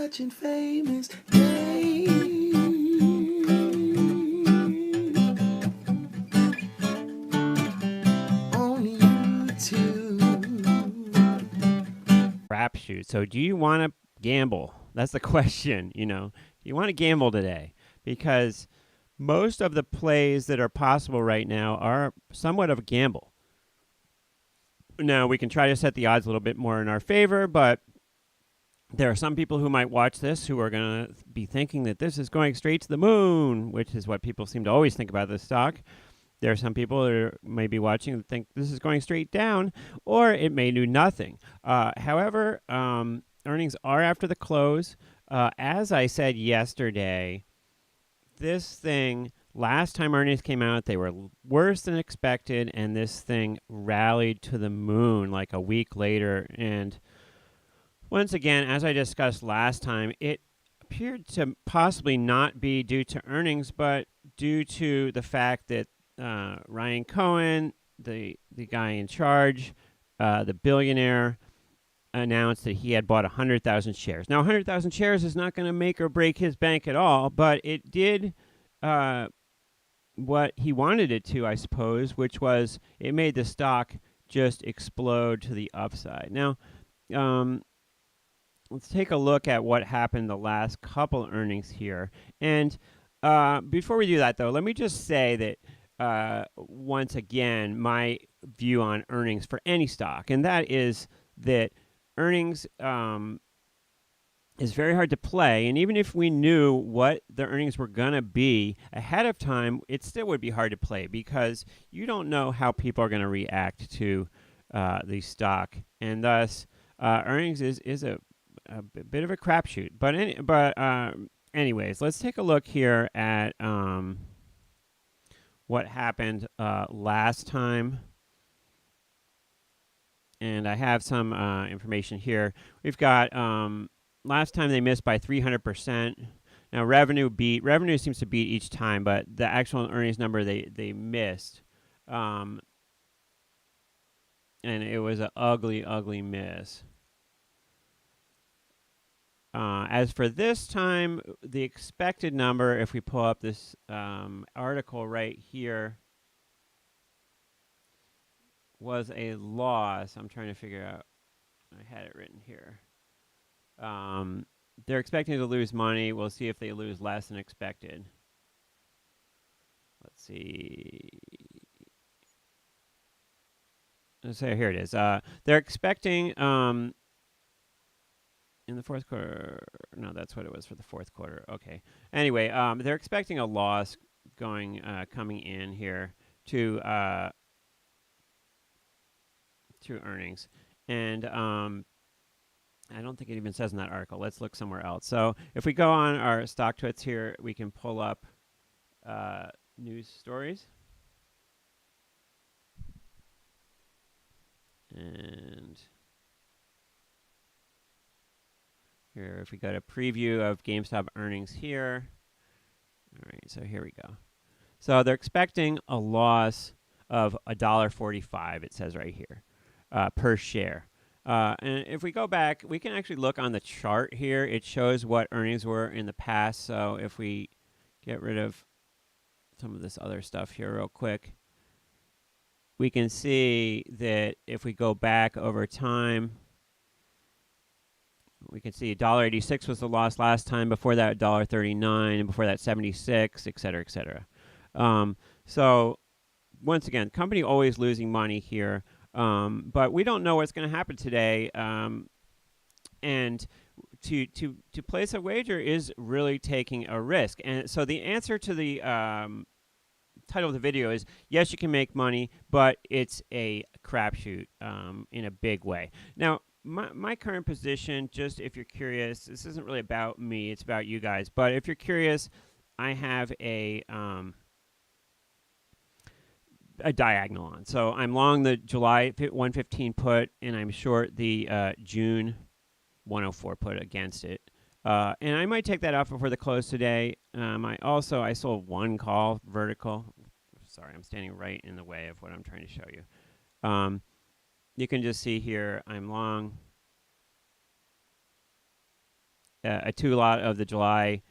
watching famous Dave on YouTube. Crapshoot. So do you want to gamble? That's the question, Do you want to gamble today? Because most of the plays that are possible right now are somewhat of a gamble. Now, we can try to set the odds a little bit more in our favor, but there are some people who might watch this who are going to be thinking that this is going straight to the moon, which is what people seem to always think about this stock. There are some people that may be watching that think this is going straight down, or it may do nothing. However, earnings are after the close. As I said yesterday, this thing, last time earnings came out, they were worse than expected, and this thing rallied to the moon like a week later. And once again, as I discussed last time, it appeared to possibly not be due to earnings, but due to the fact that Ryan Cohen, the guy in charge, the billionaire, announced that he had bought 100,000 shares. Now, 100,000 shares is not going to make or break his bank at all, but it did what he wanted it to, I suppose, which was it made the stock just explode to the upside. Now, let's take a look at what happened the last couple earnings here. And before we do that, though, let me just say that once again, my view on earnings for any stock, and that is that earnings is very hard to play. And even if we knew what the earnings were going to be ahead of time, it still would be hard to play because you don't know how people are going to react to the stock. And thus, earnings is a bit of a crapshoot. But anyways, let's take a look here at what happened last time. And I have some information here. We've got last time they missed by 300%. Now revenue seems to beat each time, but the actual earnings number they missed, and it was an ugly miss. As for this time, the expected number, if we pull up this article right here, was a loss. I'm trying to figure out. I had it written here. They're expecting to lose money. We'll see if they lose less than expected. Let's see. Let's say here it is. They're expecting in the fourth quarter. No, that's what it was for the fourth quarter. Okay. Anyway, they're expecting a loss coming in here to earnings, and I don't think it even says in that article. Let's look somewhere else. So if we go on our StockTwits here, we can pull up news stories. And here, if we go to preview of GameStop earnings here. All right, so here we go. So they're expecting a loss of $1.45, it says right here, per share. And if we go back, we can actually look on the chart here. It shows what earnings were in the past. So if we get rid of some of this other stuff here real quick, we can see that if we go back over time, we can see $1.86 was the loss last time. Before that, $1.39, and before that, 76, et cetera, et cetera. So once again, company always losing money here. But we don't know what's going to happen today. And to place a wager is really taking a risk. And so the answer to the title of the video is, yes, you can make money, but it's a crapshoot in a big way. Now, my current position, just if you're curious, this isn't really about me, it's about you guys. But if you're curious, I have a diagonal on. So I'm long the July 115 put, and I'm short the June 104 put against it. And I might take that off before the close today. I sold one call vertical. Sorry, I'm standing right in the way of what I'm trying to show you. You can just see here I'm long a 2 lot of the July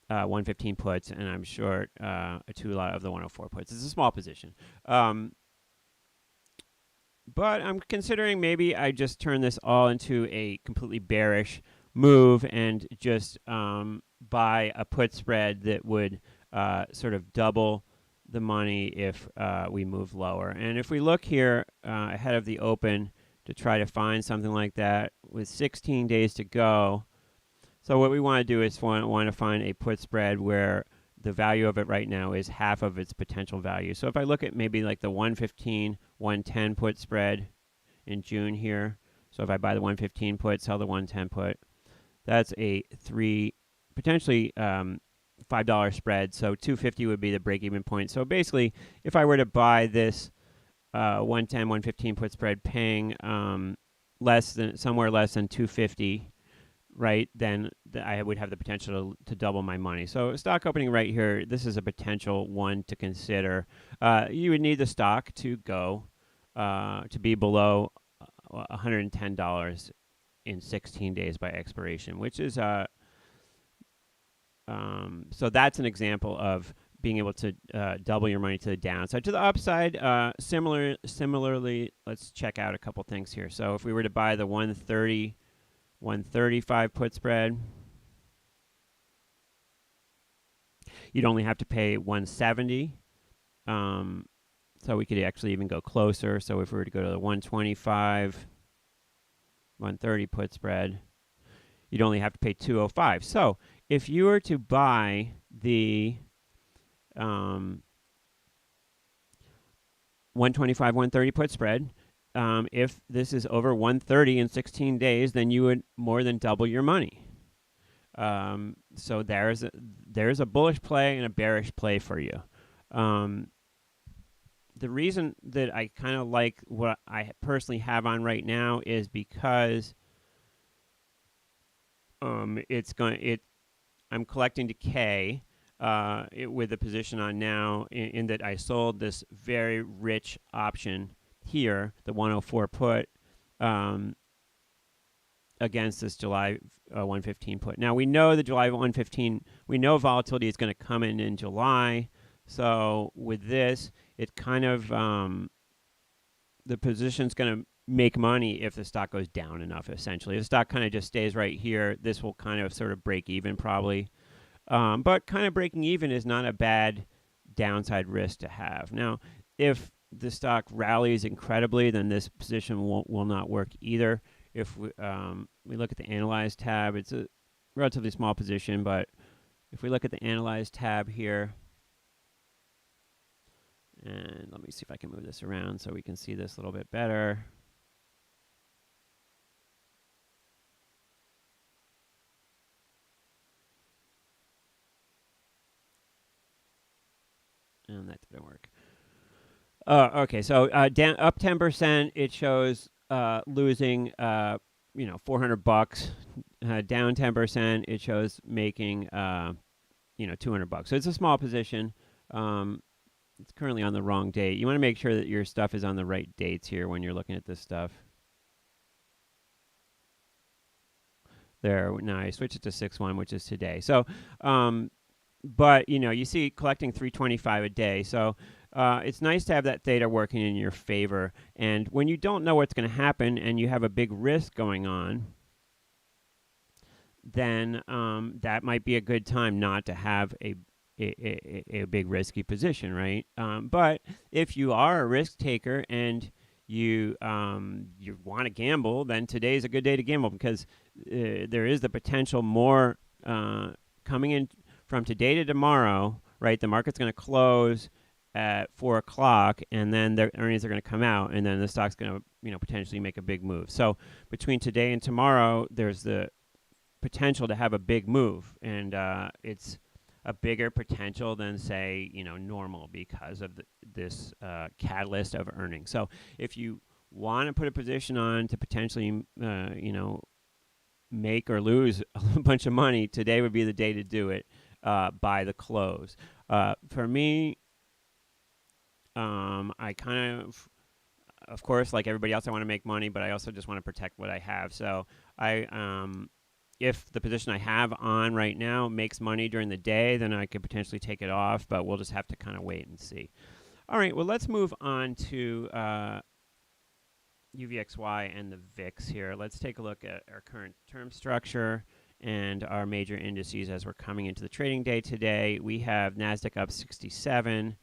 115 puts, and I'm short a 2 lot of the 104 puts. It's a small position. But I'm considering maybe I just turn this all into a completely bearish move and just buy a put spread that would sort of double the money if we move lower. And if we look here ahead of the open to try to find something like that with 16 days to go, so what we want to do is want to find a put spread where the value of it right now is half of its potential value. So if I look at maybe like the 115, 110 put spread in June here. So if I buy the 115 put, sell the 110 put, that's a potentially $5 spread. So 250 would be the break-even point. So basically, if I were to buy this 110, 115 put spread paying somewhere less than 250, right, then I would have the potential to double my money. So stock opening right here, this is a potential one to consider. You would need the stock to go to be below $110 in 16 days by expiration, which is so that's an example of being able to double your money to the downside. To the upside, similarly, let's check out a couple things here. So if we were to buy the 130, 135 put spread, you'd only have to pay 170. So we could actually even go closer. So if we were to go to the 125, 130 put spread, you'd only have to pay 205. So if you were to buy the 125, 130 put spread, if this is over 130 in 16 days, then you would more than double your money. So there's a bullish play and a bearish play for you. The reason that I kind of like what I personally have on right now is because I'm collecting decay with the position on now in that I sold this very rich option here, the 104 put, against this July 115 put. Now we know the July 115, we know volatility is going to come in July. So with this, it kind of, the position's going to make money if the stock goes down enough, essentially. If the stock kind of just stays right here, this will kind of sort of break even probably. But kind of breaking even is not a bad downside risk to have. Now, if the stock rallies incredibly, then this position will not work either. If we look at the Analyze tab, it's a relatively small position, but if we look at the Analyze tab here, and let me see if I can move this around so we can see this a little bit better. And that didn't work. Okay, so down up 10%, it shows losing $400. Down 10%, it shows making $200. So it's a small position. It's currently on the wrong date. You want to make sure that your stuff is on the right dates here when you're looking at this stuff. There, now I switched it to 6/1, which is today. So, but you see collecting 325 a day. So it's nice to have that theta working in your favor. And when you don't know what's going to happen and you have a big risk going on, then that might be a good time not to have a big risky position, right? But if you are a risk taker and you want to gamble, then today's a good day to gamble because there is the potential more coming in from today to tomorrow, right? The market's going to close at 4 o'clock, and then their earnings are going to come out, and then the stock's going to potentially make a big move. So between today and tomorrow, there's the potential to have a big move, and it's a bigger potential than say normal because of this catalyst of earnings. So if you want to put a position on to potentially make or lose a bunch of money, today would be the day to do it by the close. For me, I kind of course, like everybody else, I want to make money, but I also just want to protect what I have. So I if the position I have on right now makes money during the day, then I could potentially take it off, but we'll just have to kind of wait and see. All right, well, let's move on to UVXY and the VIX here. Let's take a look at our current term structure and our major indices as we're coming into the trading day today. We have NASDAQ up 67.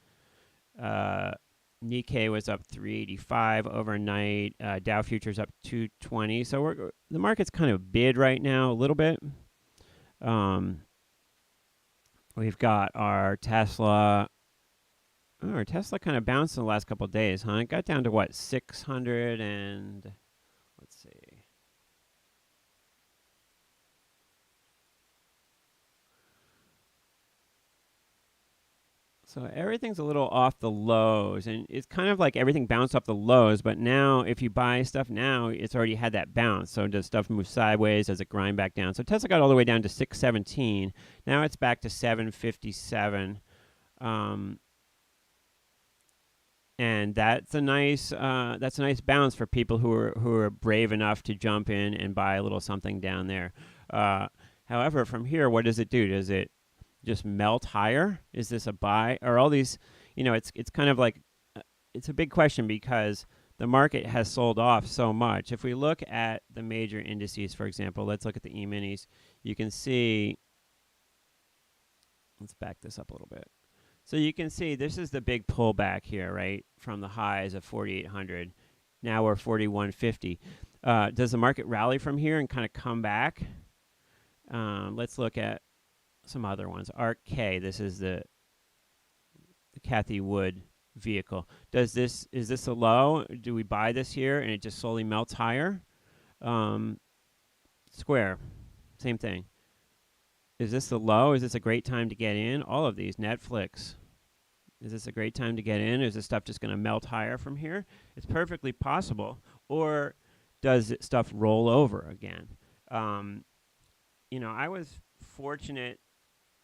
Nikkei was up 385 overnight. Dow futures up 220. So the market's kind of bid right now a little bit. We've got our Tesla. Oh, our Tesla kind of bounced in the last couple of days, huh? It got down to what, 600 and let's see. So everything's a little off the lows, and it's kind of like everything bounced off the lows, but now if you buy stuff now, it's already had that bounce. So does stuff move sideways? Does it grind back down? So Tesla got all the way down to 617. Now it's back to 757. And that's a nice bounce for people who are brave enough to jump in and buy a little something down there. However, from here, what does it do? Does it just melt higher? Is this a buy? Or all these, it's kind of like it's a big question because the market has sold off so much. If we look at the major indices, for example, let's look at the E-minis. You can see. Let's back this up a little bit. So you can see this is the big pullback here, right, from the highs of 4,800. Now we're 4,150. Does the market rally from here and kind of come back? Let's look at some other ones. ARK-K, this is the Cathie Wood vehicle. Is this a low? Do we buy this here and it just slowly melts higher? Square, same thing. Is this the low? Is this a great time to get in? All of these. Netflix. Is this a great time to get in? Is this stuff just going to melt higher from here? It's perfectly possible. Or does stuff roll over again? I was fortunate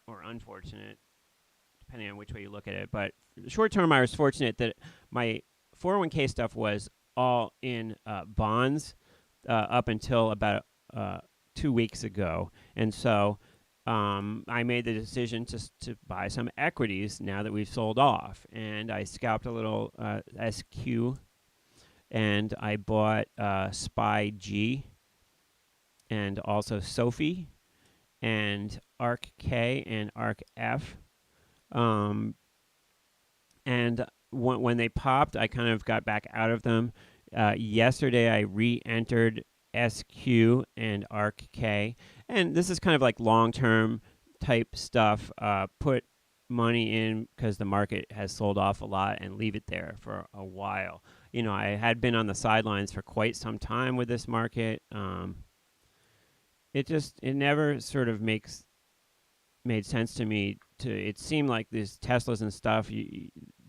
or unfortunate, depending on which way you look at it. But short term, I was fortunate that my 401k stuff was all in bonds up until about 2 weeks ago. And so I made the decision to buy some equities now that we've sold off. And I scalped a little SQ, and I bought SPY-G and also Sophie and ARK-K and ARK-F. And when they popped, I kind of got back out of them. Yesterday, I re-entered SQ and ARK-K. And this is kind of like long-term type stuff. Put money in because the market has sold off a lot and leave it there for a while. I had been on the sidelines for quite some time with this market. It never sort of made sense to me. It seemed like these Teslas and stuff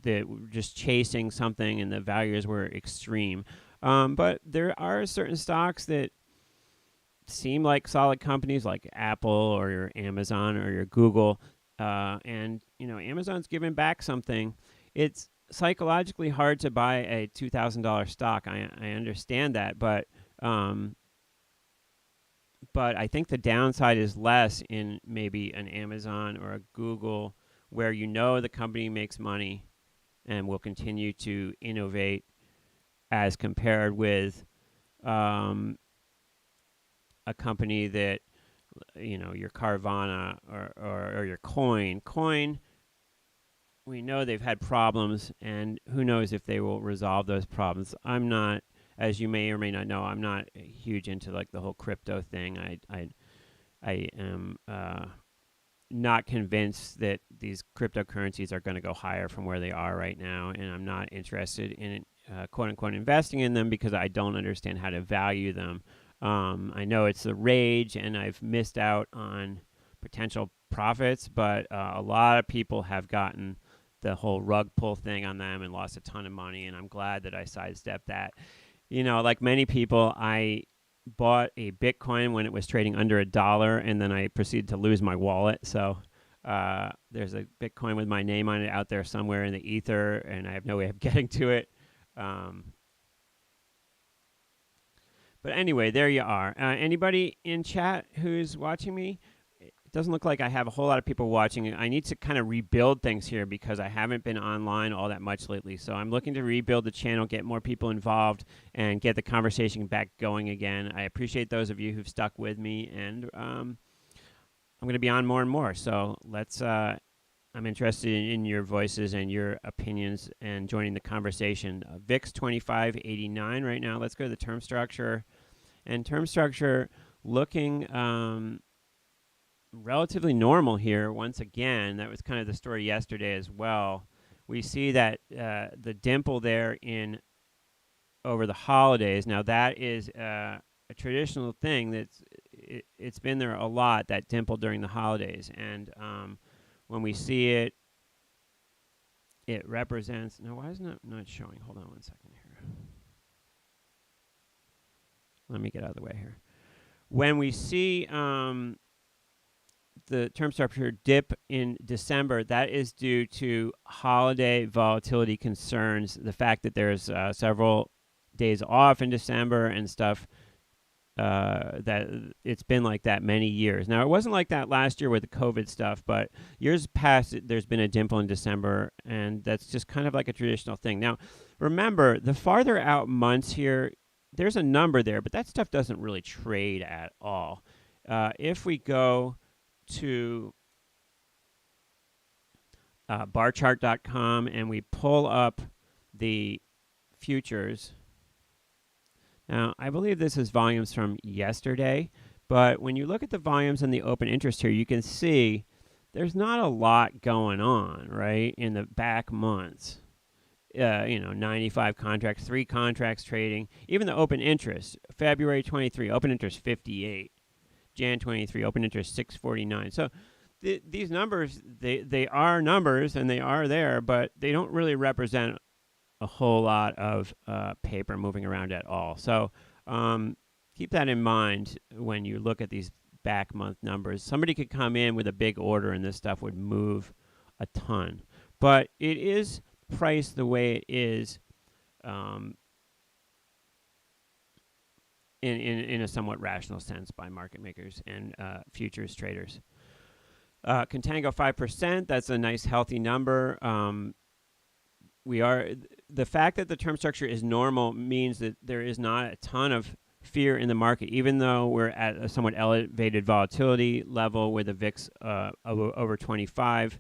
that were just chasing something and the values were extreme. But there are certain stocks that seem like solid companies like Apple or your Amazon or your Google. And Amazon's giving back something. It's psychologically hard to buy a $2,000 stock. I understand that, but I think the downside is less in maybe an Amazon or a Google where the company makes money and will continue to innovate as compared with a company that, your Carvana or your Coin, we know they've had problems, and who knows if they will resolve those problems. I'm not, as you may or may not know, I'm not huge into like the whole crypto thing. I am not convinced that these cryptocurrencies are going to go higher from where they are right now, and I'm not interested in quote unquote investing in them because I don't understand how to value them. I know it's the rage, and I've missed out on potential profits, but a lot of people have gotten the whole rug pull thing on them and lost a ton of money, and I'm glad that I sidestepped that. Like many people, I bought a Bitcoin when it was trading under $1, and then I proceeded to lose my wallet. So there's a Bitcoin with my name on it out there somewhere in the ether, and I have no way of getting to it. But anyway, there you are. Anybody in chat who's watching me? It doesn't look like I have a whole lot of people watching. I need to kind of rebuild things here because I haven't been online all that much lately. So I'm looking to rebuild the channel, get more people involved, and get the conversation back going again. I appreciate those of you who've stuck with me, and I'm going to be on more and more. So let's. I'm interested in your voices and your opinions and joining the conversation. VIX 2589 right now. Let's go to the term structure. And term structure looking relatively normal here once again. That was kind of the story yesterday as well. We see that the dimple there in over the holidays. Now that is a traditional thing it's been there a lot, that dimple during the holidays. And when we see it, it represents. Now, why isn't it not showing? Hold on one second here. Let me get out of the way here. When we see the term structure dip in December, that is due to holiday volatility concerns. The fact that there's several days off in December and stuff. That it's been like that many years. Now, it wasn't like that last year with the COVID stuff, but years past, there's been a dimple in December, and that's just kind of like a traditional thing. Now, remember, the farther out months here, there's a number there, but that stuff doesn't really trade at all. If we go to barchart.com and we pull up the futures. Now, I believe this is volumes from yesterday, but when you look at the volumes and the open interest here, you can see there's not a lot going on, right, in the back months. 95 contracts, 3 contracts trading. Even the open interest, February 23, open interest 58. Jan 23, open interest 649. So these numbers, they are numbers, and they are there, but they don't really represent a whole lot of paper moving around at all. So keep that in mind when you look at these back month numbers. Somebody could come in with a big order and this stuff would move a ton. But it is priced the way it is in a somewhat rational sense by market makers and futures traders. Contango 5%, that's a nice healthy number. The fact that the term structure is normal means that there is not a ton of fear in the market, even though we're at a somewhat elevated volatility level with a VIX over 25.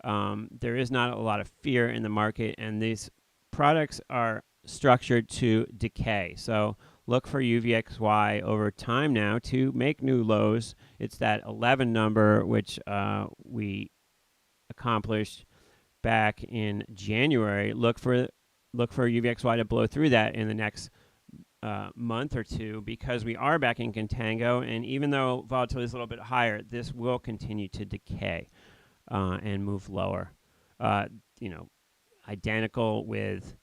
There is not a lot of fear in the market, and these products are structured to decay. So look for UVXY over time now to make new lows. It's that 11 number, which we accomplished back in January. Look for UVXY to blow through that in the next month or two, because we are back in contango, and even though volatility is a little bit higher, this will continue to decay and move lower. Identical with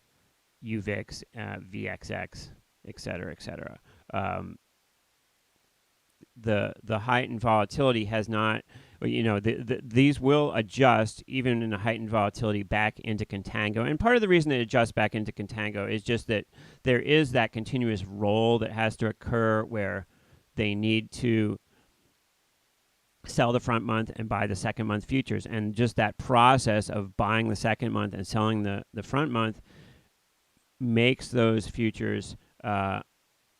UVIX, VXX, et cetera, et cetera. The heightened volatility has not, these will adjust even in a heightened volatility back into contango. And part of the reason it adjusts back into contango is just that there is that continuous roll that has to occur where they need to sell the front month and buy the second month futures. And just that process of buying the second month and selling the front month makes those futures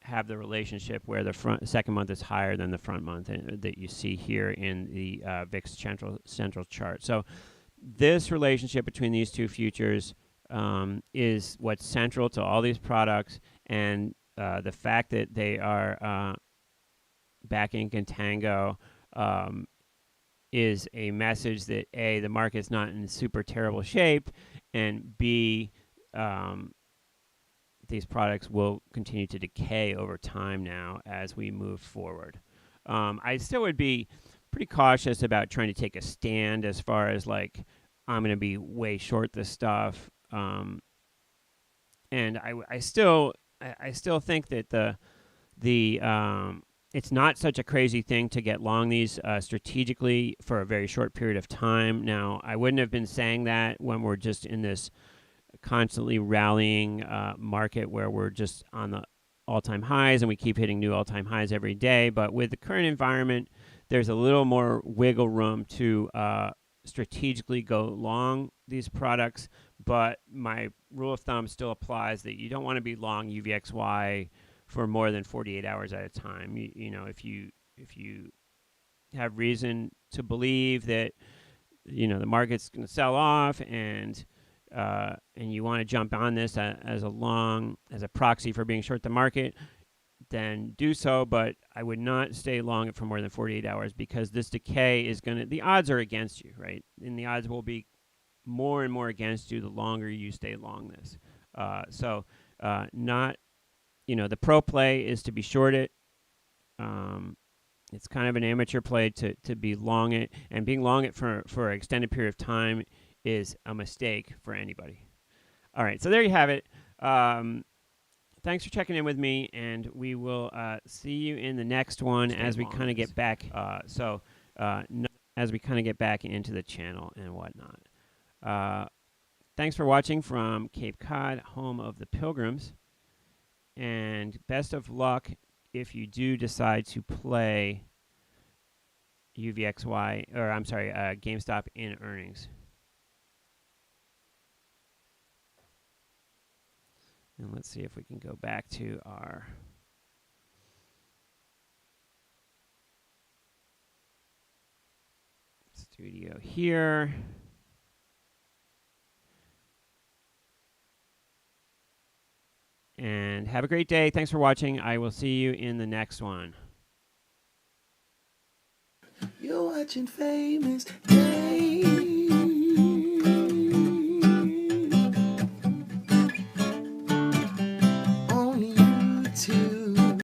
have the relationship where the second month is higher than the front month that you see here in the VIX central chart. So this relationship between these two futures is what's central to all these products, and the fact that they are back in contango is a message that A, the market's not in super terrible shape, and B, these products will continue to decay over time now as we move forward. I still would be pretty cautious about trying to take a stand as far as like, I'm going to be way short this stuff. And I still think that it's not such a crazy thing to get long these strategically for a very short period of time. Now, I wouldn't have been saying that when we're just in this constantly rallying market where we're just on all-time highs, and we keep hitting new all-time highs every day. But with the current environment, there's a little more wiggle room to strategically go long these products. But my rule of thumb still applies that you don't want to be long UVXY for more than 48 hours at a time. You know, if you have reason to believe that the market's going to sell off, and you want to jump on this as a proxy for being short the market, then do so. But I would not stay long it for more than 48 hours, because this decay is the odds are against you, right? And the odds will be more and more against you the longer you stay long this. Not, the pro play is to be short it. It's kind of an amateur play to be long it, and being long it for an extended period of time is a mistake for anybody. All right, so there you have it. Thanks for checking in with me, and we will see you in the next one as we kind of get back. As we kind of get back into the channel and whatnot. Thanks for watching from Cape Cod, home of the Pilgrims, and best of luck if you do decide to play GameStop in earnings. And let's see if we can go back to our studio here. And have a great day. Thanks for watching. I will see you in the next one. You're watching Famous Dave.